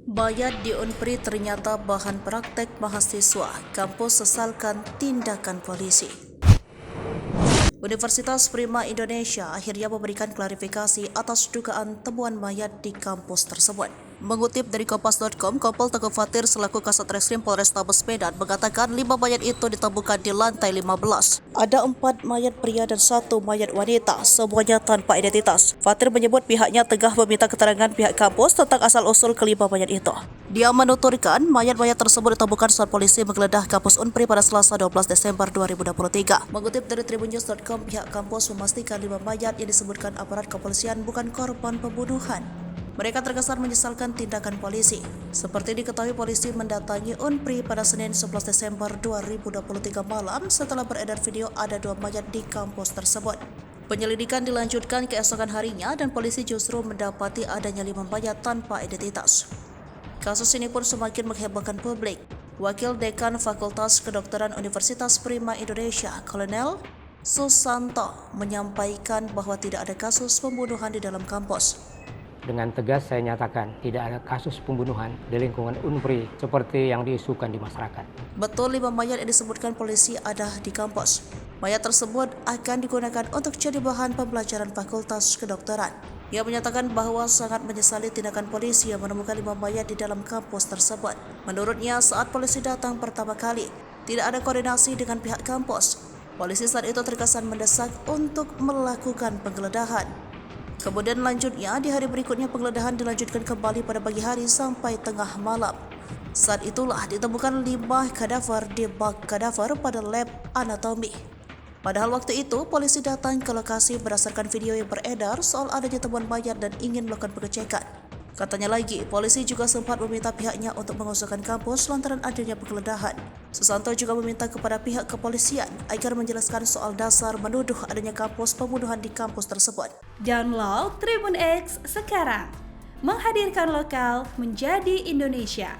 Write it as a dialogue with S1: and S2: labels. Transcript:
S1: Bayat di Unpri ternyata bahan praktek mahasiswa, kampus sesalkan tindakan polisi. Universitas Prima Indonesia akhirnya memberikan klarifikasi atas dugaan temuan mayat di kampus tersebut. Mengutip dari Kompas.com, Kompol Teguh Fatir selaku Kasat Reskrim Polrestabes Medan mengatakan 5 mayat itu ditemukan di lantai 15. Ada 4 mayat pria dan 1 mayat wanita, semuanya tanpa identitas. Fatir menyebut pihaknya tengah meminta keterangan pihak kampus tentang asal-usul kelima mayat itu. Dia menuturkan mayat-mayat tersebut ditemukan saat polisi menggeledah kampus Unpri pada Selasa 12 Desember 2023. Mengutip dari tribunnews.com, pihak kampus memastikan 5 mayat yang disebutkan aparat kepolisian bukan korban pembunuhan. Mereka terkesan menyesalkan tindakan polisi. Seperti diketahui, polisi mendatangi Unpri pada Senin 11 Desember 2023 malam setelah beredar video ada 2 mayat di kampus tersebut. Penyelidikan dilanjutkan keesokan harinya dan polisi justru mendapati adanya 5 mayat tanpa identitas. Kasus ini pun semakin menghebohkan publik. Wakil Dekan Fakultas Kedokteran Universitas Prima Indonesia, Kolonel Susanto, menyampaikan bahwa tidak ada kasus pembunuhan di dalam kampus.
S2: Dengan tegas saya nyatakan tidak ada kasus pembunuhan di lingkungan Unpri seperti yang diisukan di masyarakat.
S1: Betul 5 mayat yang disebutkan polisi ada di kampus. Mayat tersebut akan digunakan untuk jadi bahan pembelajaran Fakultas Kedokteran. Ia menyatakan bahwa sangat menyesali tindakan polisi yang menemukan 5 mayat di dalam kampus tersebut. Menurutnya, saat polisi datang pertama kali, tidak ada koordinasi dengan pihak kampus. Polisi saat itu terkesan mendesak untuk melakukan penggeledahan. Kemudian lanjutnya, di hari berikutnya penggeledahan dilanjutkan kembali pada pagi hari sampai tengah malam. Saat itulah ditemukan 5 kadaver di bak kadaver pada lab anatomi. Padahal waktu itu, polisi datang ke lokasi berdasarkan video yang beredar soal adanya temuan mayat dan ingin melakukan pengecekan. Katanya lagi, polisi juga sempat meminta pihaknya untuk mengusulkan kampus lantaran adanya penggeledahan. Susanto juga meminta kepada pihak kepolisian agar menjelaskan soal dasar menuduh adanya kampus pembunuhan di kampus tersebut.
S3: Download Tribun X sekarang, menghadirkan lokal menjadi Indonesia.